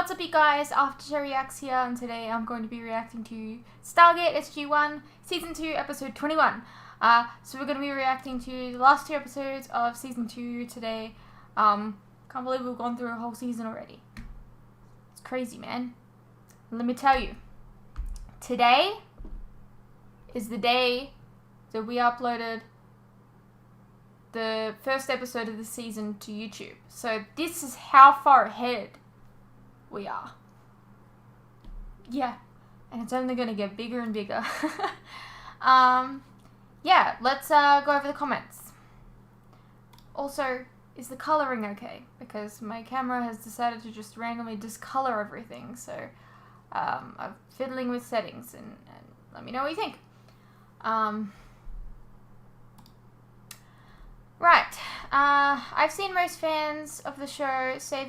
What's up, you guys? After Reacts here, and today I'm going to be reacting to Stargate SG-1 Season 2 Episode 21. So we're going to be reacting to the last two episodes of Season 2 today. Can't believe we've gone through a whole season already. It's crazy, man. Let me tell you, today is the day that we uploaded the first episode of the season to YouTube. So this is how far ahead we are. Yeah, and it's only going to get bigger and bigger. Yeah, let's go over the comments. Also, is the coloring okay? Because my camera has decided to just randomly discolor everything, so I'm fiddling with settings, and let me know what you think. Right, I've seen most fans of the show say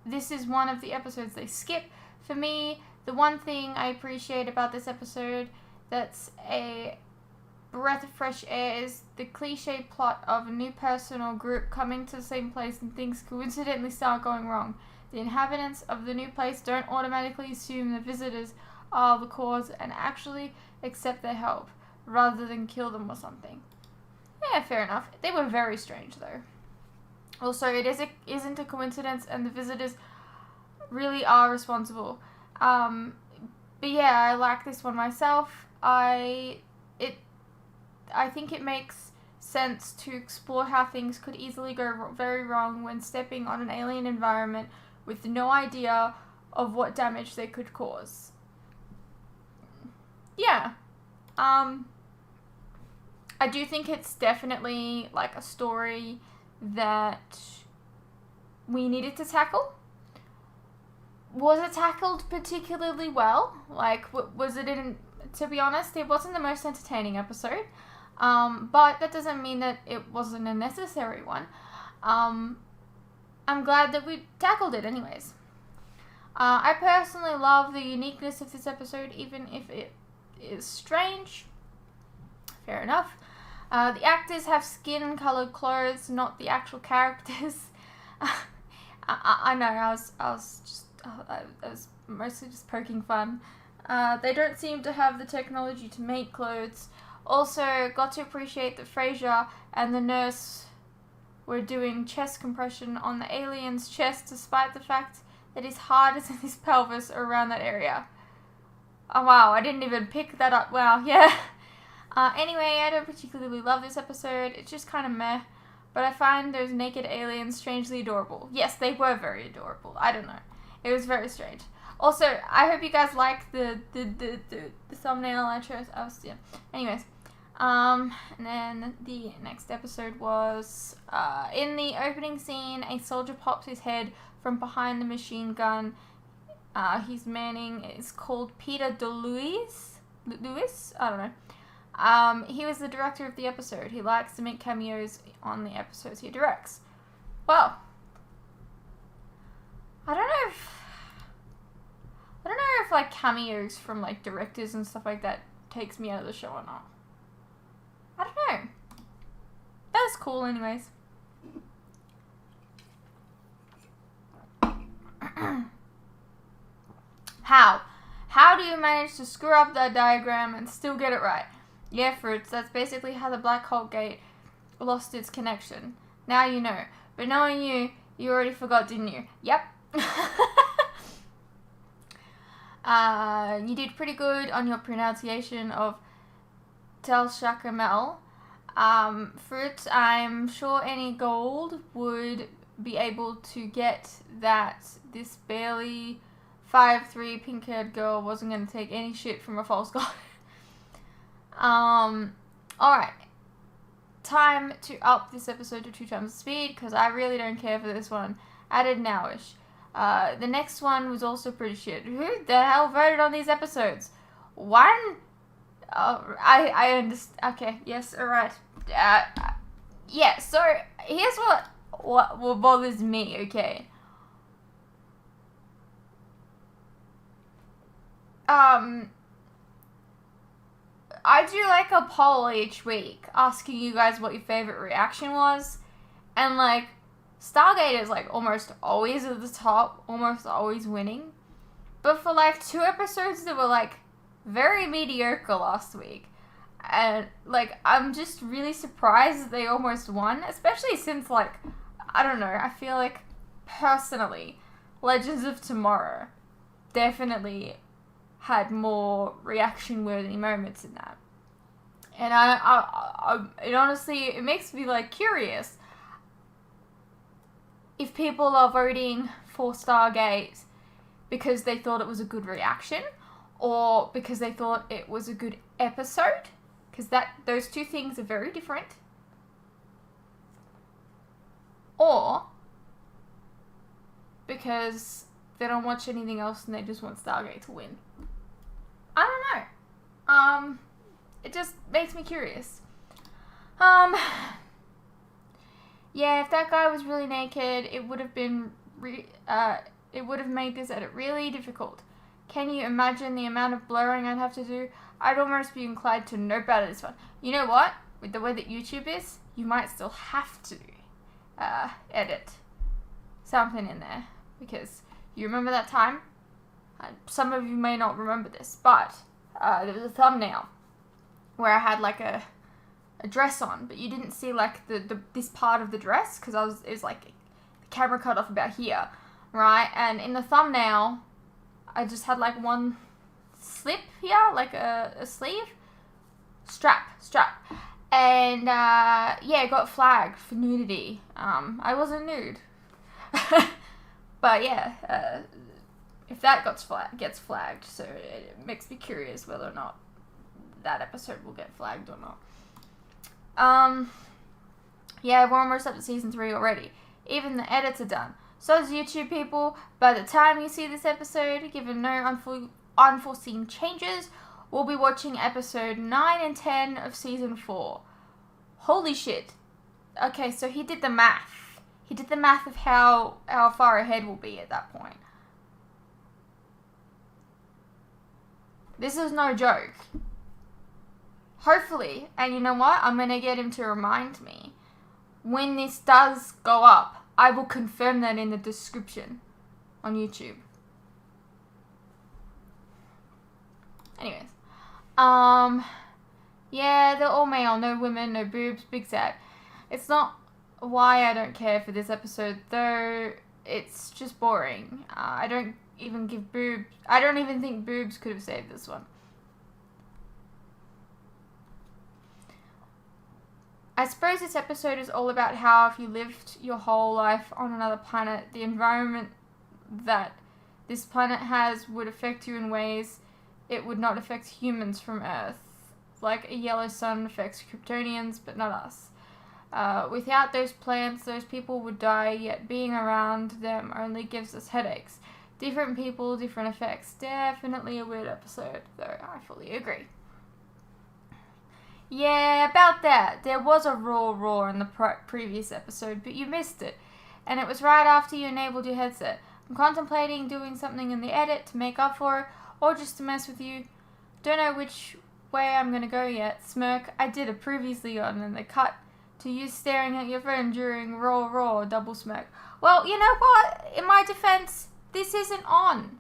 this is one of the episodes they skip. For me, the one thing I appreciate about this episode that's a breath of fresh air is the cliche plot of a new person or group coming to the same place and things coincidentally start going wrong. The inhabitants of the new place don't automatically assume the visitors are the cause and actually accept their help, rather than kill them or something. Yeah, fair enough. They were very strange, though. Also, it isn't a coincidence, and the visitors really are responsible. But yeah, I like this one myself. I think it makes sense to explore how things could easily go very wrong when stepping on an alien environment with no idea of what damage they could cause. Yeah. I do think it's definitely like a story that we needed to tackle. Was it tackled particularly well? Like, was it to be honest, it wasn't the most entertaining episode. But that doesn't mean that it wasn't a necessary one. I'm glad that we tackled it anyways. I personally love the uniqueness of this episode, even if it is strange. Fair enough. The actors have skin-colored clothes, not the actual characters. I know, I was mostly just poking fun. They don't seem to have the technology to make clothes. Also, got to appreciate that Frasier and the nurse were doing chest compression on the alien's chest, despite the fact that his heart is in his pelvis or around that area. Oh wow, I didn't even pick that up. Wow, yeah. Anyway, I don't particularly love this episode. It's just kind of meh. But I find those naked aliens strangely adorable. Yes, they were very adorable. I don't know. It was very strange. Also, I hope you guys liked the thumbnail I chose. Yeah. Anyways. And then the next episode was, in the opening scene, a soldier pops his head from behind the machine gun. He's manning. It's called Peter DeLuise? I don't know. He was the director of the episode. He likes to make cameos on the episodes he directs. Well, I don't know if like cameos from like directors and stuff like that takes me out of the show or not. I don't know. That was cool anyways. How do you manage to screw up that diagram and still get it right? Yeah, Fruits, that's basically how the Black Hole Gate lost its connection. Now you know. But knowing you already forgot, didn't you? Yep. You did pretty good on your pronunciation of TEAL'C. Fruits, I'm sure any Goa'uld would be able to get that this barely 5'3" pink-haired girl wasn't going to take any shit from a false god. Alright. Time to up this episode to 2 times the speed, because I really don't care for this one. Added nowish. The next one was also pretty shit. Who the hell voted on these episodes? One? I understand. Okay, yes, alright. Yeah, so, here's what bothers me, okay? I do like a poll each week asking you guys what your favorite reaction was, and like Stargate is like almost always at the top, almost always winning. But for like 2 episodes that were like very mediocre last week. And like, I'm just really surprised that they almost won, especially since like, I don't know, I feel like personally, Legends of Tomorrow definitely had more reaction-worthy moments in that. And it honestly, it makes me like curious if people are voting for Stargate because they thought it was a good reaction or because they thought it was a good episode, because those two things are very different, or because they don't watch anything else and they just want Stargate to win. I don't know. It just makes me curious. Yeah, if that guy was really naked, it would have been it would have made this edit really difficult. Can you imagine the amount of blurring I'd have to do? I'd almost be inclined to nope out of this one. You know what? With the way that YouTube is, you might still have to edit something in there, because you remember that time? Some of you may not remember this, but there was a thumbnail where I had like a dress on, but you didn't see like this part of the dress because it was like the camera cut off about here, right? And in the thumbnail, I just had like one slip here, like a sleeve strap, and yeah, it got flagged for nudity. I wasn't nude, but yeah, if that gets flagged, so it makes me curious whether or not that episode will get flagged or not. Yeah, we're almost up to season 3 already. Even the edits are done. So is YouTube, people. By the time you see this episode, given no unforeseen changes, we'll be watching episode 9 and 10 of season 4. Holy shit. Okay, so he did the math. He did the math of how far ahead we'll be at that point. This is no joke. Hopefully, and you know what? I'm going to get him to remind me. When this does go up, I will confirm that in the description on YouTube. Anyways. Yeah, they're all male. No women, no boobs. Big sad. It's not why I don't care for this episode, though. It's just boring. I don't even think boobs could have saved this one. I suppose this episode is all about how if you lived your whole life on another planet, the environment that this planet has would affect you in ways it would not affect humans from Earth. Like a yellow sun affects Kryptonians, but not us. Without those plants, those people would die, yet being around them only gives us headaches. Different people, different effects. Definitely a weird episode, though I fully agree. Yeah, about that. There was a roar in the previous episode, but you missed it. And it was right after you enabled your headset. I'm contemplating doing something in the edit to make up for it, or just to mess with you. Don't know which way I'm gonna go yet. Smirk. I did it previously on, and they cut to you staring at your phone during roar, double smirk. Well, you know what? In my defense, this isn't on.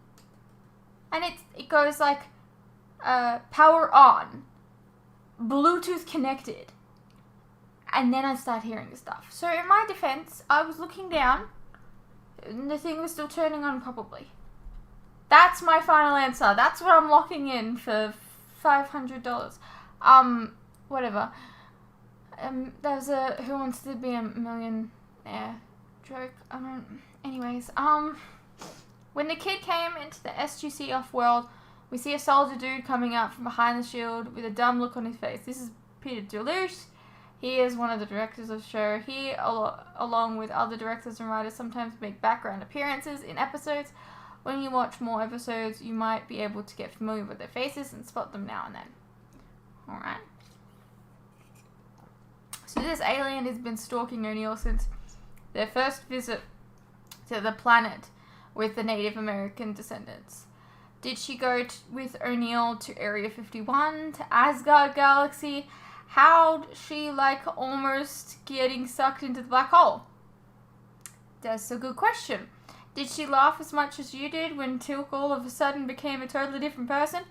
And it goes like, power on. Bluetooth connected, and then I start hearing stuff. So in my defense, I was looking down and the thing was still turning on probably. That's my final answer. That's what I'm locking in for $500. Whatever. There's a Who Wants to Be a Millionaire joke. Anyways, when the kid came into the SGC off-world, we see a soldier dude coming out from behind the shield with a dumb look on his face. This is Peter Deluche. He is one of the directors of the show. He, along with other directors and writers, sometimes make background appearances in episodes. When you watch more episodes, you might be able to get familiar with their faces and spot them now and then. Alright. So this alien has been stalking O'Neill since their first visit to the planet with the Native American descendants. Did she go with O'Neill to Area 51, to Asgard Galaxy? How'd she like almost getting sucked into the black hole? That's a good question. Did she laugh as much as you did when TEAL'C all of a sudden became a totally different person?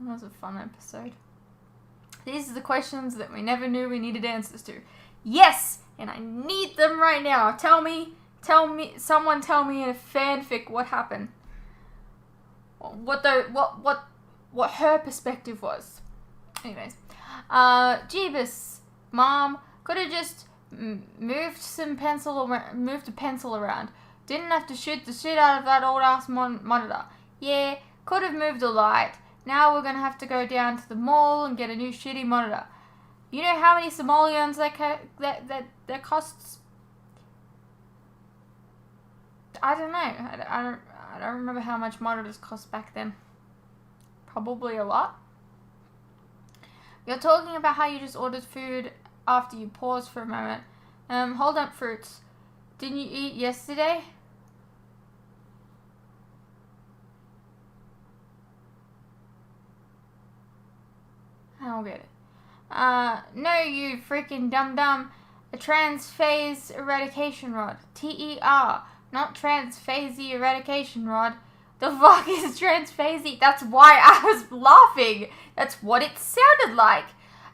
That was a fun episode. These are the questions that we never knew we needed answers to. Yes! And I need them right now. Someone tell me in a fanfic what happened. What her perspective was. Anyways. Jeebus. Mom could have just moved a pencil around. Didn't have to shoot the shit out of that old ass monitor. Yeah, could have moved the light. Now we're gonna have to go down to the mall and get a new shitty monitor. You know how many simoleons that costs? I don't know. I don't remember how much monitors cost back then. Probably a lot. You're talking about how you just ordered food after you paused for a moment. Hold up, fruits. Didn't you eat yesterday? I don't get it. No, you freaking dum-dum. A transphase eradication rod. TER. Not transphase eradication rod. The fuck is transphase? That's why I was laughing. That's what it sounded like.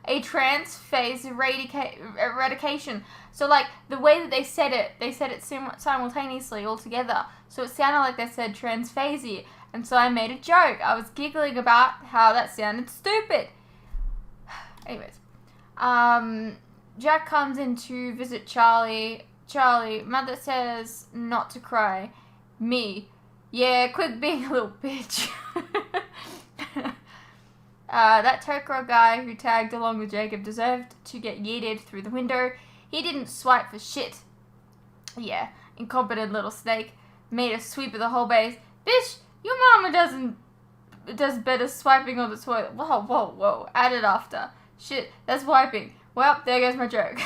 A transphase eradication. So, like, the way that they said it simultaneously all together. So it sounded like they said transphase. And so I made a joke. I was giggling about how that sounded stupid. Anyways. Jack comes in to visit Charlie. Charlie, mother says not to cry. Me. Yeah, quit being a little bitch. That Tok'ra guy who tagged along with Jacob deserved to get yeeted through the window. He didn't swipe for shit. Yeah, incompetent little snake. Made a sweep of the whole base. Bitch, your mama does better swiping on the toilet. Whoa, whoa, whoa. Added after. Shit, that's wiping. Well, there goes my joke.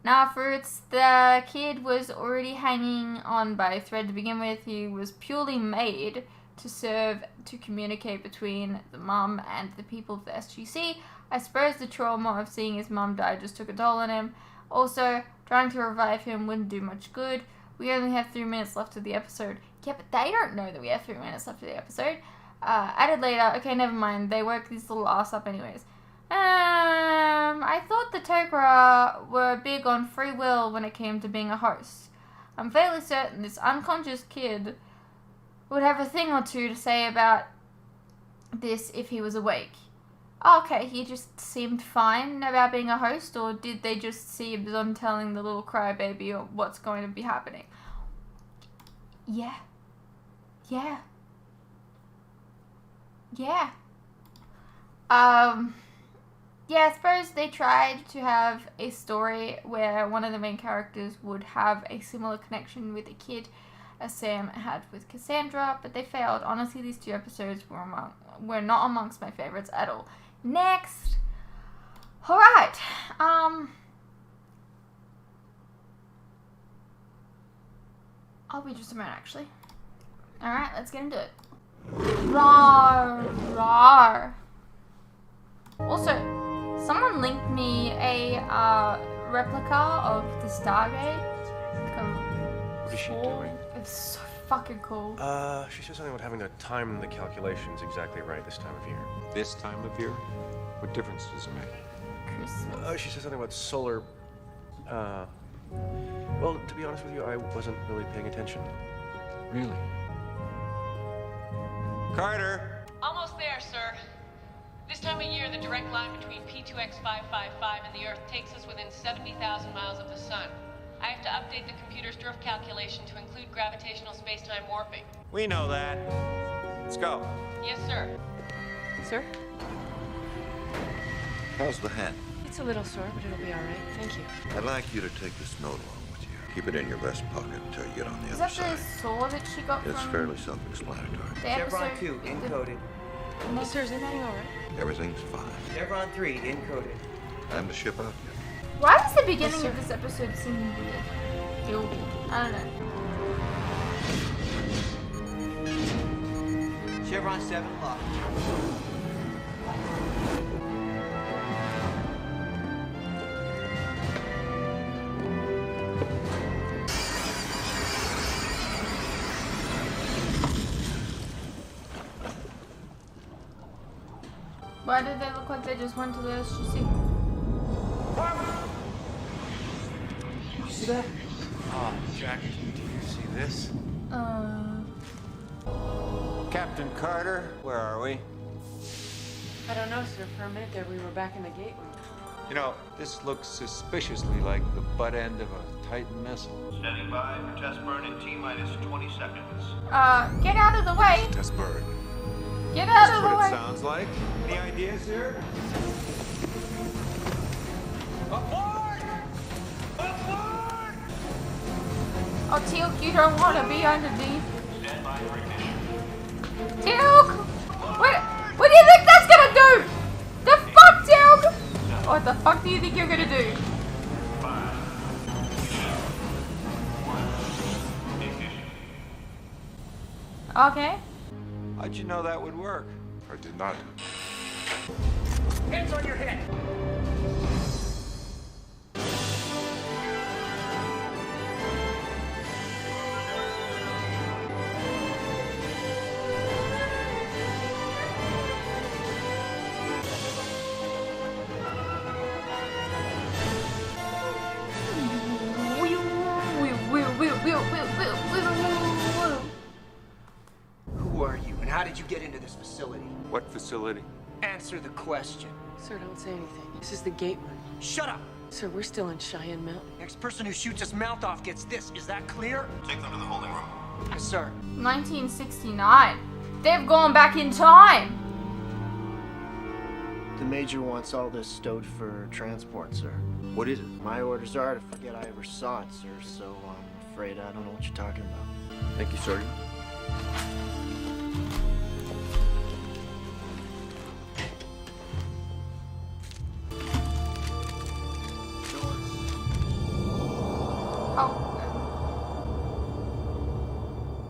Now, fruits, the kid was already hanging on by a thread to begin with. He was purely made to serve to communicate between the mum and the people of the SGC. I suppose the trauma of seeing his mum die just took a toll on him. Also, trying to revive him wouldn't do much good. We only have 3 minutes left of the episode. Yeah, but they don't know that we have 3 minutes left of the episode. Added later. Okay, never mind. They woke this little ass up anyways. I thought the Tok'ra were big on free will when it came to being a host. I'm fairly certain this unconscious kid would have a thing or two to say about this if he was awake. Oh, okay, he just seemed fine about being a host, or did they just see him telling the little crybaby or what's going to be happening? Yeah. Yeah. Yeah. Yeah, I suppose they tried to have a story where one of the main characters would have a similar connection with a kid as Sam had with Cassandra, but they failed. Honestly, these 2 episodes were not amongst my favorites at all. Next! Alright, I'll be just a moment, actually. Alright, let's get into it. Rawr, rawr. Also, someone linked me a replica of the Stargate. What is she doing? It's so fucking cool. She said something about having to time the calculations exactly right this time of year. This time of year? What difference does it make? Christmas. She said something about solar... Well, to be honest with you, I wasn't really paying attention. Really? Carter! Almost there, sir. This time of year, the direct line between P2X555 and the Earth takes us within 70,000 miles of the sun. I have to update the computer's drift calculation to include gravitational space-time warping. We know that. Let's go. Yes, sir. Sir? How's the hand? It's a little sore, but it'll be all right. Thank you. I'd like you to take this note along with you. Keep it in your vest pocket until you get on the Is other that the side. sword that she got It's from fairly self-explanatory. the episode? Chevron 2, encoded. Sir, is everything all right? Everything's fine. Chevron 3, encoded. Time to ship out. Why does the beginning of this episode seem weird? Feel weird. I don't know. Chevron 7, locked. Why did they look like they just went to the SGC? You see that? Oh, Jack, do you see this? Captain Carter, where are we? I don't know, sir. For a minute there, we were back in the gate room. You know, this looks suspiciously like the butt end of a Titan missile. Standing by for test burn in T-minus 20 seconds. Get out of the way! Test burn. Get out That's of the what it way! sounds like. Any ideas here? Aboard! Aboard! Oh, TEA'C, you don't want to be underneath. Stand by for ignition. TEA'C! What do you think that's gonna do? The fuck, TEA'C? What the fuck do you think you're gonna do? 5, 2, 1, ignition. Okay. How'd you know that would work? I did not. Hands on your head. Who are you, and how did you get into this facility? What facility? Answer the question. Sir, don't say anything. This is the gate room. Shut up! Sir, we're still in Cheyenne Mountain. Next person who shoots his mouth off gets this. Is that clear? Take them to the holding room. Yes, sir. 1969. They've gone back in time. The Major wants all this stowed for transport, sir. What is it? My orders are to forget I ever saw it, sir, so I'm afraid I don't know what you're talking about. Thank you, Sergeant.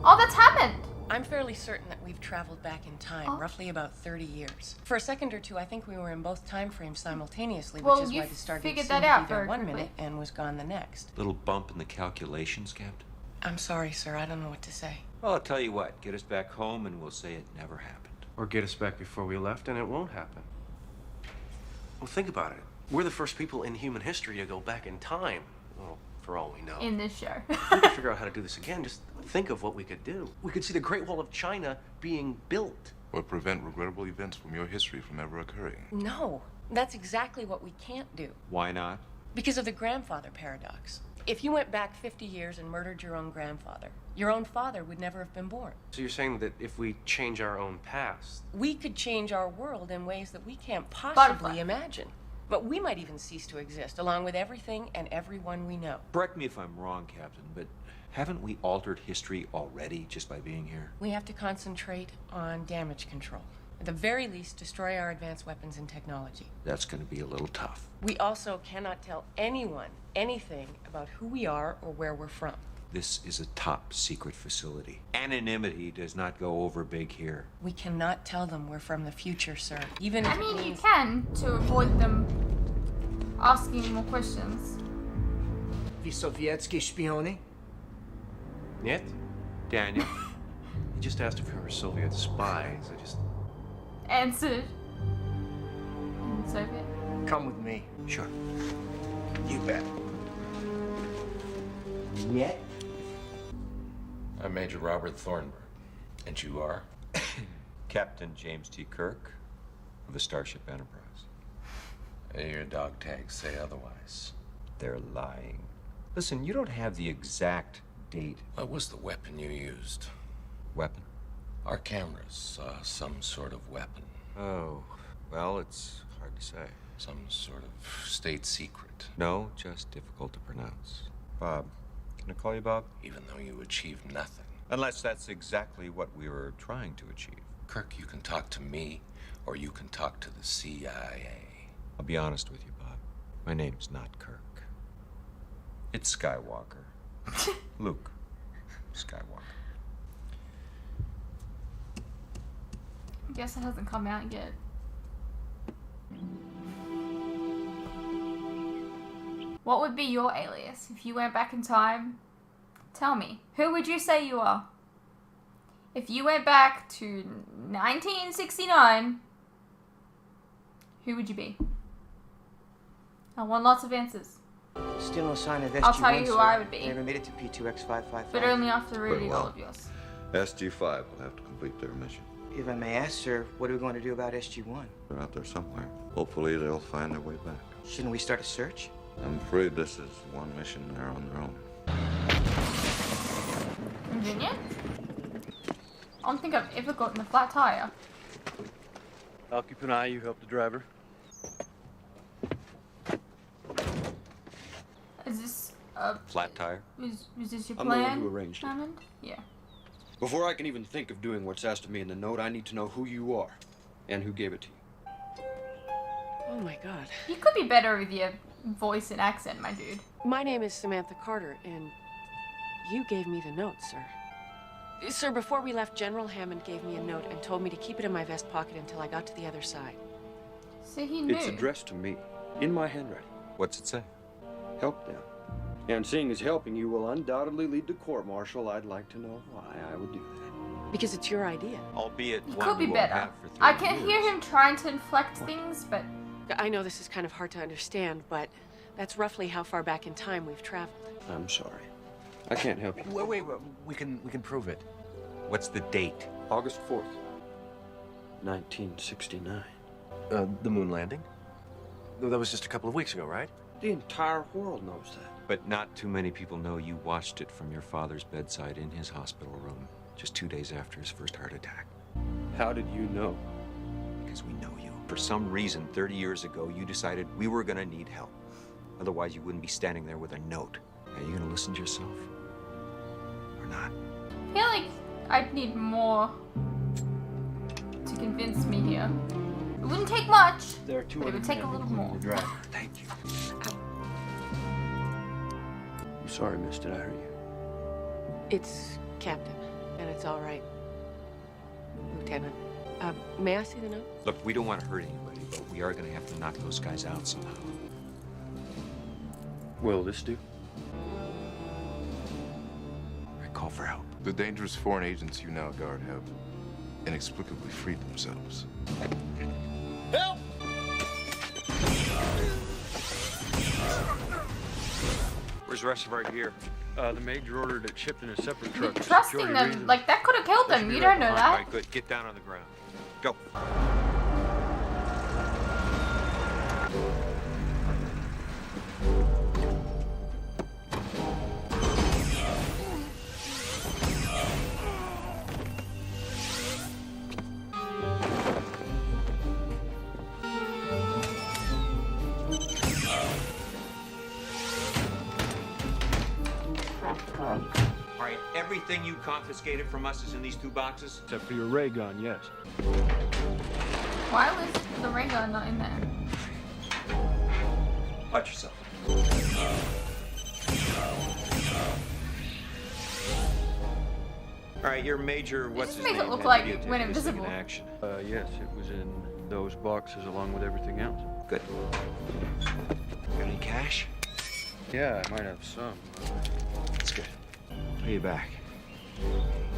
Oh, that's happened. I'm fairly certain that we've traveled back in time, roughly about 30 years. For a second or two, I think we were in both time frames simultaneously, Well, which is you why the Stargate figured seemed that to out be there very one quickly. minute and was gone the next. Little bump in the calculations, Captain? I'm sorry, sir. I don't know what to say. Well, I'll tell you what. Get us back home and we'll say it never happened. Or get us back before we left and it won't happen. Well, think about it. We're the first people in human history to go back in time. Well, for all we know. In this show. If we could figure out how to do this again, just think of what we could do. We could see the Great Wall of China being built. Or prevent regrettable events from your history from ever occurring. No, that's exactly what we can't do. Why not? Because of the grandfather paradox. If you went back 50 years and murdered your own grandfather, your own father would never have been born. So you're saying that if we change our own past, We could change our world in ways that we can't Butterfly. possibly imagine. But we might even cease to exist, along with everything and everyone we know. Correct me if I'm wrong, Captain, but haven't we altered history already just by being here? We have to concentrate on damage control. At the very least, destroy our advanced weapons and technology. That's going to be a little tough. We also cannot tell anyone anything about who we are or where we're from. This is a top secret facility. Anonymity does not go over big here. We cannot tell them we're from the future, sir. Even if I it mean, you means can to avoid them asking more questions. Vi sovietski špioni? Нет? Daniel, He just asked if we were Soviet spies. I just... Answered. In Soviet. Come with me. sure. You bet. Yet? I'm Major Robert Thornburg. And you are? Captain James T. Kirk of the Starship Enterprise. Your dog tags say otherwise. They're lying. Listen, you don't have the exact date. What was the weapon you used? Weapon? Our cameras saw some sort of weapon. Oh, well, it's hard to say. Some sort of state secret. No, just difficult to pronounce. Bob. Can I call you Bob? Even though you achieved nothing. Unless that's exactly what we were trying to achieve. Kirk, you can talk to me, or you can talk to the CIA. I'll be honest with you, Bob. My name's not Kirk. It's Skywalker. Luke Skywalker. I guess it hasn't come out yet. What would be your alias if you went back in time? Tell me, who would you say you are? If you went back to 1969, Who would you be? I want lots of answers. Still no sign of SG-1, I'll tell you who sir. I would be. They never made it to P2X555. But only after Very reading well. all of yours. SG-5 will have to complete their mission. If I may ask, sir, what are we going to do about SG-1? They're out there somewhere. Hopefully they'll find their way back. Shouldn't we start a search? I'm afraid this is one mission they're on their own. Virginia? I don't think I've ever gotten a flat tire. I'll keep an eye. You help the driver. Is this a... Flat tire? Is this your I'm the one plan, who arranged it. Hammond? Yeah. Before I can even think of doing what's asked of me in the note, I need to know who you are and who gave it to you. Oh my God. You could be better with your voice and accent, my dude. My name is Samantha Carter, and you gave me the note, sir. Sir, before we left, General Hammond gave me a note and told me to keep it in my vest pocket until I got to the other side. So he knew. It's addressed to me, in my handwriting. What's it say? Help them. And seeing as helping you will undoubtedly lead to court-martial, I'd like to know why I would do that. Because it's your idea. Albeit It one could be we won't better. have for 3 I can years. hear him trying to inflect things, but... I know this is kind of hard to understand, but that's roughly how far back in time we've traveled. I'm sorry. I can't help you. Wait, we can prove it. What's the date? August 4th, 1969. The moon landing? That was just a couple of weeks ago, right? The entire world knows that. But not too many people know you watched it from your father's bedside in his hospital room just 2 days after his first heart attack. How did you know? Because we know you. For some reason, 30 years ago, you decided we were gonna need help. Otherwise, you wouldn't be standing there with a note. Are you gonna listen to yourself? Or not? I feel like I'd need more to convince me here. It wouldn't take much, There are two but it other would take a men, little including more. the driver. Thank you. I'm sorry, miss. Did I hurt you? It's Captain, and it's all right. Lieutenant. May I see the note? Look, we don't want to hurt anybody, but we are gonna have to knock those guys out somehow. Will this do? I call for help. The dangerous foreign agents you now guard have inexplicably freed themselves. Help! Where's the rest of our gear? The major ordered it shipped in a separate You're truck. for trusting security them, reasons. like that could have killed them. You don't know All that. right, good. Get down on the ground. Go. All right, everything you confiscated from us is in these 2 boxes? Except for your ray gun, yes. Why was the ray gun not in there? Watch yourself. All right, your major, what's his makes name? it look had like videotaped it went this thing in invisible. action. Yes, it was in those boxes along with everything else. Good. Got any cash? Yeah, I might have some. That's good. Pay you back.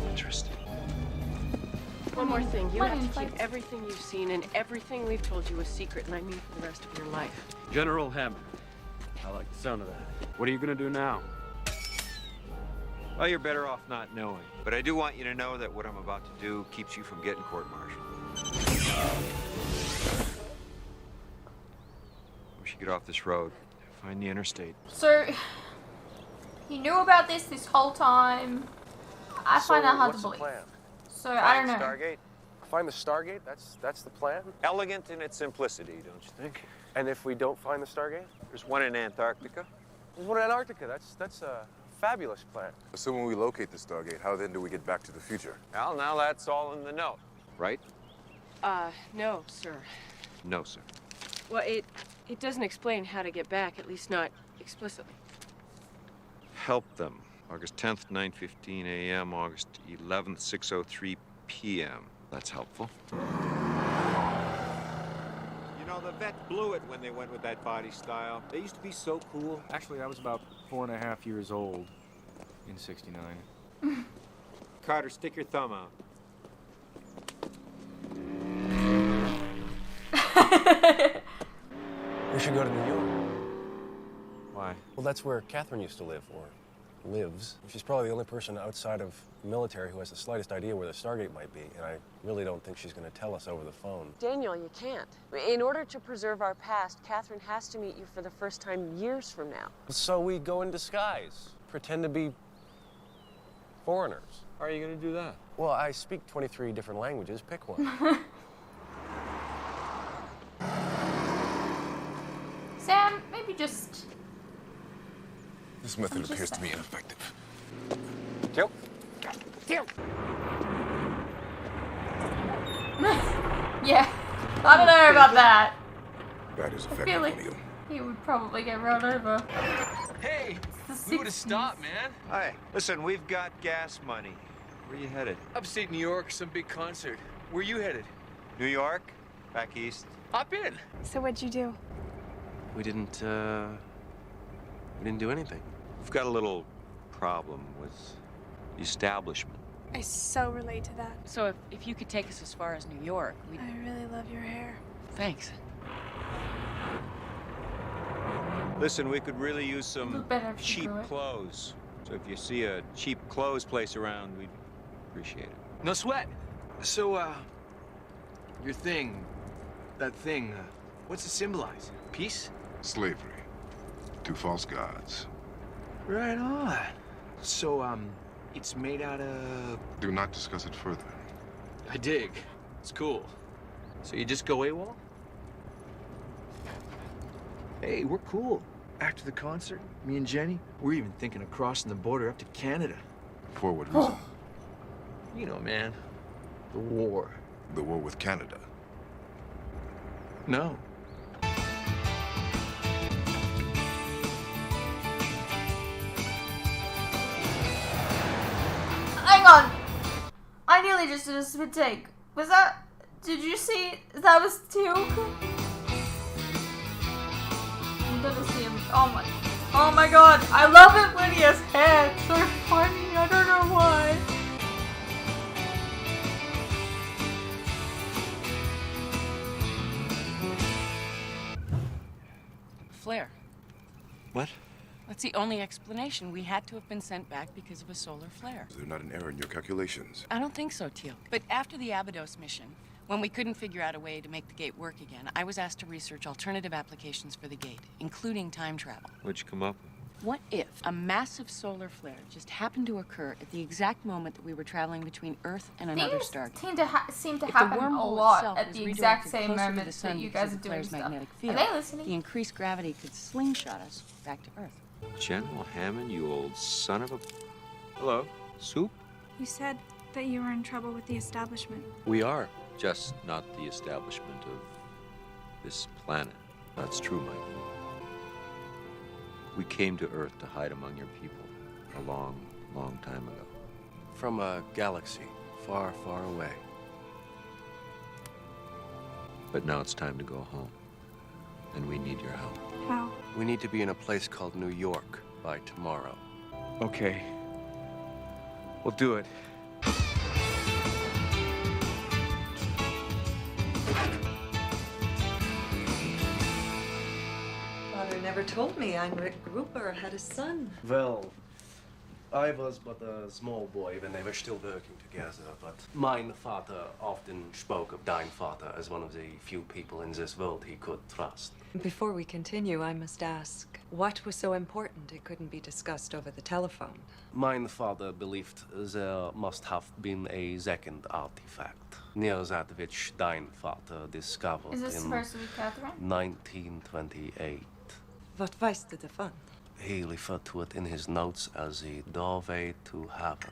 Interest. One more thing. You Money have to in keep place. everything you've seen and everything we've told you a secret, and I mean for the rest of your life. General Hammond. I like the sound of that. What are you gonna do now? Well, you're better off not knowing. But I do want you to know that what I'm about to do keeps you from getting court-martialed. We should get off this road. Find the interstate. So, he knew about this whole time. I find that hard to believe. So, I don't know. Stargate. Find the Stargate? That's the plan? Elegant in its simplicity, don't you think? And if we don't find the Stargate? There's one in Antarctica. There's one in Antarctica. That's a fabulous plan. Assuming we locate the Stargate, how then do we get back to the future? Well, now that's all in the note, right? No, sir. No, sir. Well, it doesn't explain how to get back, at least not explicitly. Help them. August 10th, 9:15 a.m., August 11th, 6:03 p.m. That's helpful. You know, the vet blew it when they went with that body style. They used to be so cool. Actually, I was about 4.5 years old in '69. Carter, stick your thumb out. should go to New York. Why? Well, that's where Catherine used to live, or lives. She's probably the only person outside of the military who has the slightest idea where the Stargate might be, and I really don't think she's going to tell us over the phone. Daniel, you can't. In order to preserve our past, Catherine has to meet you for the first time years from now. So we go in disguise, pretend to be foreigners. How are you going to do that? Well, I speak 23 different languages. Pick one. Sam, maybe just... This method appears to be ineffective. Yep. Yeah, I don't know about that. That is I effective, feel like O'Neill. he would probably get run over. Hey, we would have stopped, man. Hi, listen, we've got gas money. Where you headed? Upstate New York, some big concert. Where you headed? New York? Back east? Hop in. So what'd you do? We didn't do anything. We've got a little problem with the establishment. I so relate to that. So if you could take us as far as New York, we'd... I really love your hair. Thanks. Listen, we could really use some better if she cheap grew it. clothes. So if you see a cheap clothes place around, we'd appreciate it. No sweat. So, your thing, that thing, what's it symbolize? Peace? Slavery. To false gods. Right on. So, it's made out of... Do not discuss it further. I dig. It's cool. So you just go AWOL? Hey, we're cool. After the concert, me and Jenny, we're even thinking of crossing the border up to Canada. For what reason? You know, man. The war. The war with Canada. No. Hang on. I nearly just did a spit take. Was that... Did you see... That was TEAL'C? I'm gonna see him. Oh my god. I love it when he has hair. It's so funny. I don't know why. Flare. What? That's the only explanation. We had to have been sent back because of a solar flare. Is there not an error in your calculations? I don't think so, TEAL'C. But after the Abydos mission, when we couldn't figure out a way to make the gate work again, I was asked to research alternative applications for the gate, including time travel. What'd you come up with? What if a massive solar flare just happened to occur at the exact moment that we were traveling between Earth and another star? Things seem to If happen the a wormhole lot itself at was the exact redirected same closer to moment the that sun you because guys are of the doing flare's stuff. magnetic Are field. they listening? The increased gravity could slingshot us back to Earth. General Hammond, you old son of a... Hello? Soup? You said that you were in trouble with the establishment. We are. Just not the establishment of this planet. That's true, Michael. We came to Earth to hide among your people a long, long time ago. From a galaxy far, far away. But now it's time to go home. And we need your help. How? We need to be in a place called New York by tomorrow. Okay. We'll do it. Father never told me Heinrich Gruber had a son. Well, I was but a small boy when they were still working together, but mein father often spoke of dein father as one of the few people in this world he could trust. Before we continue, I must ask, what was so important it couldn't be discussed over the telephone? Mein father believed there must have been a second artifact, near that which dein father discovered Is this in supposed to be Catherine? 1928. What weißt du davon? He referred to it in his notes as the doorway to heaven.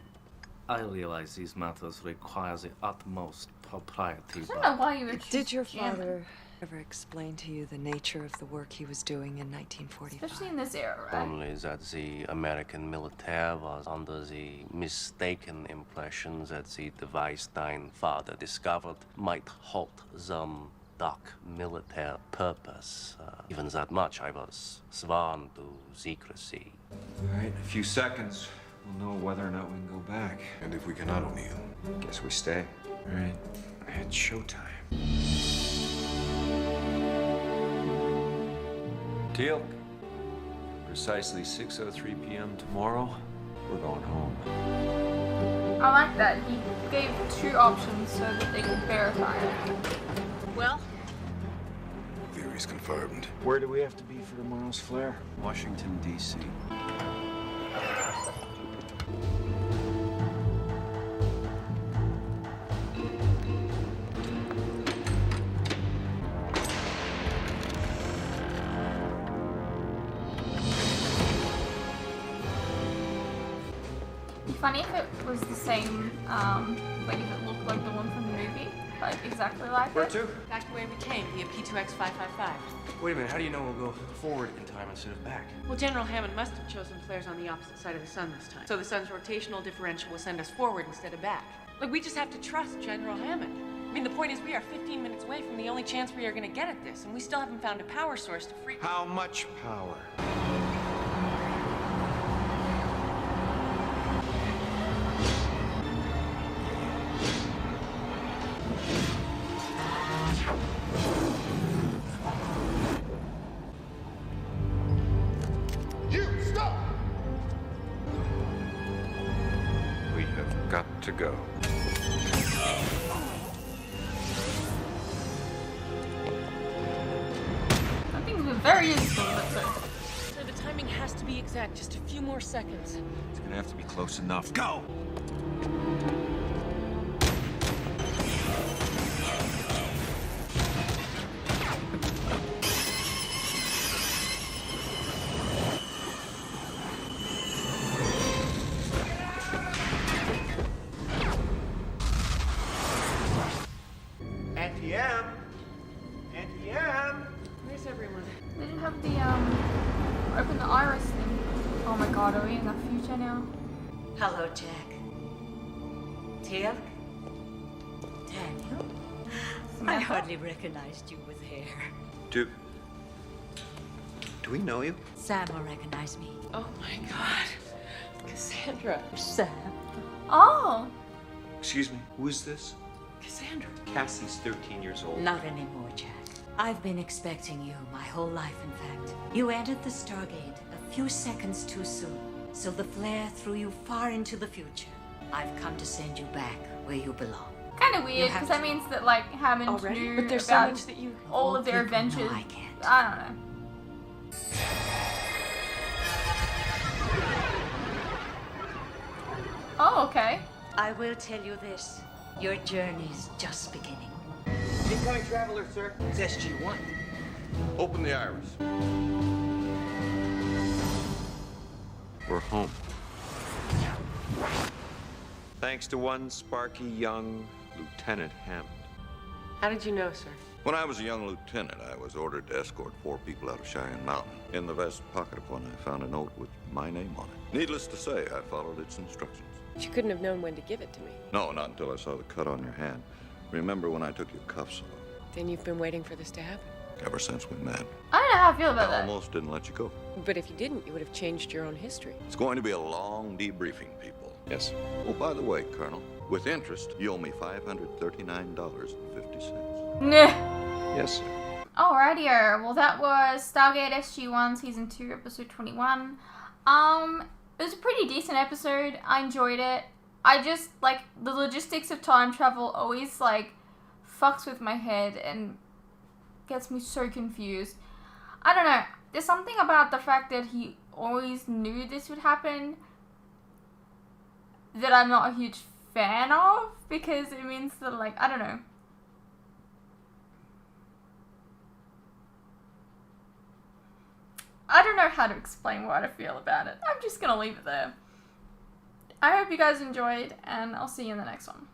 I realize these matters require the utmost propriety. I don't know why you would Did your choose Jan. father ever explain to you the nature of the work he was doing in 1945? Especially in this era, right? Only that the American military was under the mistaken impression that the device dein father discovered might halt some dark military purpose. Even that much I was sworn to secrecy. All right, a few seconds. We'll know whether or not we can go back. And if we cannot, O'Neill? Guess we stay. All right, it's showtime. TEAL'C, precisely 6:03 p.m. tomorrow, we're going home. I like that. He gave 2 options so that they could verify it. Well? Theory's confirmed. Where do we have to be for tomorrow's flare? Washington, D.C. It'd be funny if it was the same, like if it looked like the one from the movie, like exactly like Where it. to? Back the way we came, via P2X555. Wait a minute, how do you know we'll go forward in time instead of back? Well, General Hammond must have chosen flares on the opposite side of the sun this time. So the sun's rotational differential will send us forward instead of back. Look, we just have to trust General Hammond. I mean, the point is we are 15 minutes away from the only chance we are going to get at this, and we still haven't found a power source to free... How much power? You stop! We have got to go. That thing's been very useful, that's it. So the timing has to be exact, just a few more seconds. It's gonna have to be close enough. Go! Auntie M. Auntie M. Where's everyone? We didn't have the, open the iris thing. Oh my god, are we in the future now? Hello, Jack. TEAL'C? Daniel? I hardly recognized you with hair. Do we know you? Sam will recognize me. Oh my god. Cassandra. Sam? Oh! Excuse me, who is this? Cassandra. Cassie's 13 years old. Not anymore, Jack. I've been expecting you my whole life, in fact. You entered the Stargate a few seconds too soon, so the flare threw you far into the future. I've come to send you back where you belong. Kind of weird, because that means that, like, Hammond Already? knew But there's so about much that you... all of their people know adventures. I can't. I don't know. Oh, okay. I will tell you this. Your journey's just beginning. Incoming traveler, sir. It's SG-1. Open the iris. We're home. Thanks to one sparky young Lieutenant Hammond. How did you know, sir? When I was a young lieutenant, I was ordered to escort 4 people out of Cheyenne Mountain. In the vest pocket of one, I found a note with my name on it. Needless to say, I followed its instructions. You couldn't have known when to give it to me. No, not until I saw the cut on your hand. Remember when I took your cuffs off? Then you've been waiting for this to happen. Ever since we met. I don't know how I feel about I that. almost didn't let you go. But if you didn't, you would have changed your own history. It's going to be a long debriefing, people. Yes. Oh, by the way, Colonel, with interest, you owe me $539.50. Nah. Yes, sir. Alrighty, well that was Stargate SG-1 Season 2, Episode 21. It was a pretty decent episode. I enjoyed it. I just, like, the logistics of time travel always, like, fucks with my head and gets me so confused. I don't know. There's something about the fact that he always knew this would happen that I'm not a huge fan of, because it means that, like, I don't know. I don't know how to explain what I feel about it. I'm just gonna leave it there. I hope you guys enjoyed, and I'll see you in the next one.